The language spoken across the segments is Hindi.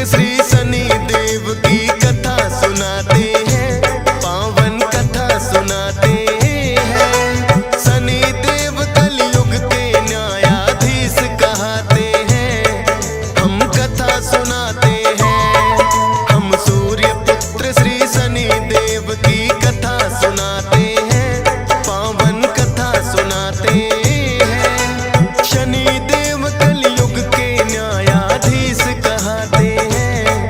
पुत्र श्री शनि देव की कथा सुनाते हैं, पावन कथा सुनाते हैं। शनि देव कलयुग के न्यायाधीश कहते हैं, हम कथा सुनाते हैं। हम सूर्य पुत्र श्री शनि देव की कथा सुनाते हैं, पावन कथा सुनाते हैं। शनि देव कलयुग के न्यायाधीश कहते हैं,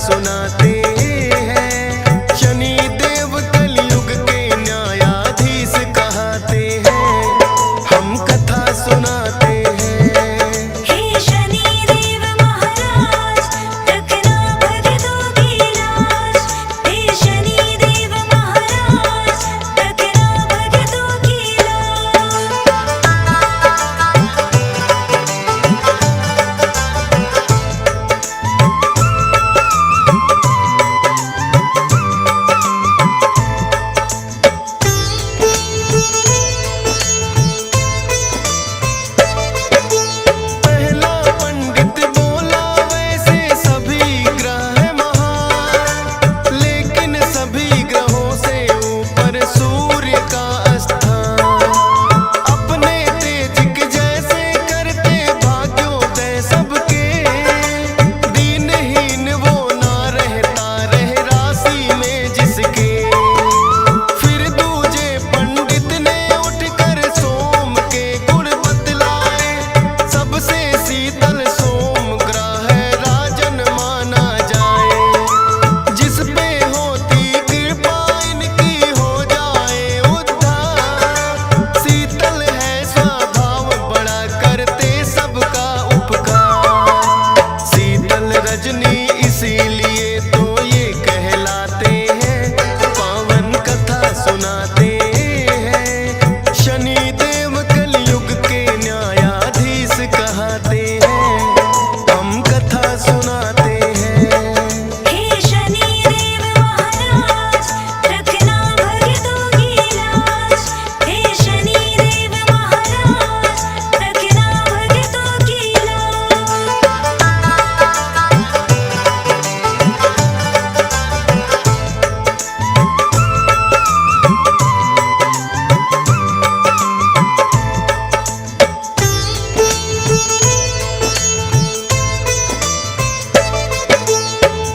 सुनाते हैं। शनि देव कलयुग के न्यायाधीश कहते हैं, हम कथा सुनाते हैं। हे शनि देव महाराज, रखना भक्तों की लाज। हे शनि देव महाराज, रखना भक्तों की लाज। पहला पंडित बोला वैसे सभी ग्रह महान, लेकिन सभी ग्रहों से ऊपर सूर्य का स्थान। अपने तेज के जैसे करते भाग्योदय सबके, दीनहीन वो ना रहता रह राशि में जिसके। फिर दूजे पंडित ने उठकर सोम के गुण बतलाए, सबसे शीतल सोम ग्रह राजन माना जाए। जिस पे होती कृपा इनकी हो जाए उद्धार। शीतल है स्वभाव बड़ा करते सबका उपकार। शीतल रजनी इसीलिए तो ये कहलाते हैं, पावन कथा सुनाते हैं। शनि देव कलयुग के न्यायाधीश कहते हैं, हम कथा सुनाते हैं। हे शनि देव महाराज, रखना भक्तों की लाज। हे शनि देव महाराज, रखना भक्तों की लाज।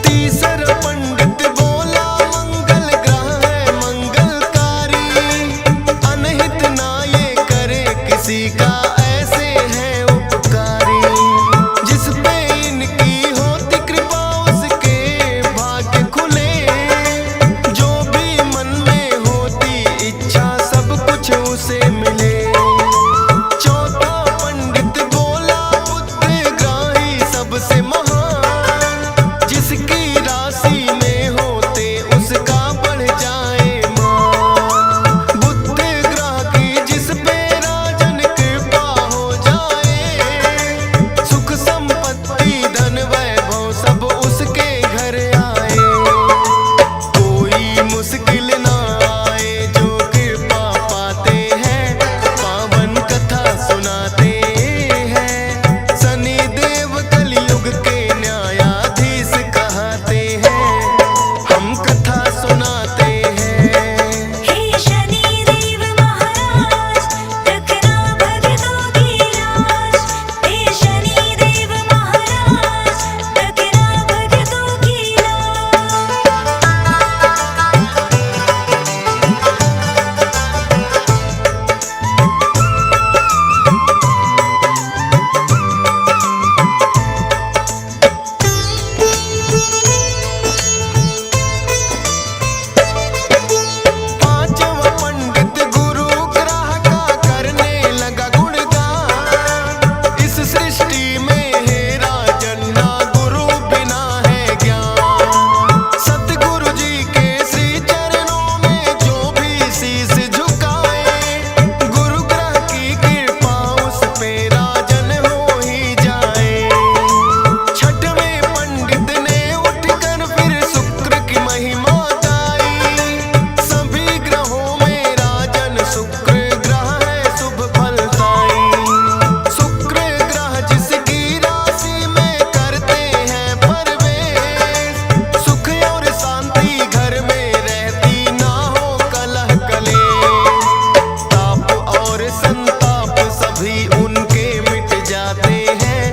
तीसरा पंडित बोला मंगल ग्रह है मंगलकारी, अनहित ना ये करे किसी का, ऐसे है उपकारी। जिस पे इनकी होती कृपा उसके भाग्य खुले, जो भी मन में होती इच्छा सब कुछ उसे मिले। चौथा पंडित बोला बुद्धग्राही सबसे महान, जिसकी राशि में होते उसका बढ़ जाए मान। बुद्ध ग्रह की जिस पे राजन कृपा हो जाए, सुख संपत्ति धन वैभव सब उसके घर आए। कोई मुश्किल ना आए जो कृपा पाते हैं, पावन कथा सुनाते हैं। शनि देव कलयुग के न्यायाधीश कहते हैं, हम कथा सुनाते हैं। हे शनि देव महाराज, रखना भक्तों की लाज। हे शनि देव महाराज, रखना भक्तों की लाज। पांचवा पंडित गुरु ग्रह का करने लगा गुणगान। इस सृष्टि में है राजन ना गुरु बिना है ज्ञान। सतगुरु जी के श्री चरणों में जो भी शीश झुकाए, गुरु ग्रह की कृपा उस पे राजन हो ही जाए। छठवें पंडित ने उठकर फिर शुक्र की महिमा गाई। सभी ग्रहों में राजन शुक्र ग्रह है शुभ फलदाई। शुक्र ग्रह जिसकी राशि में करते हैं प्रवेश, सुख और शांति घर में रहती ना हो कलह कलेश। ताप और संताप सभी उनके मिट जाते हैं,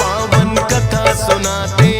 पावन कथा सुनाते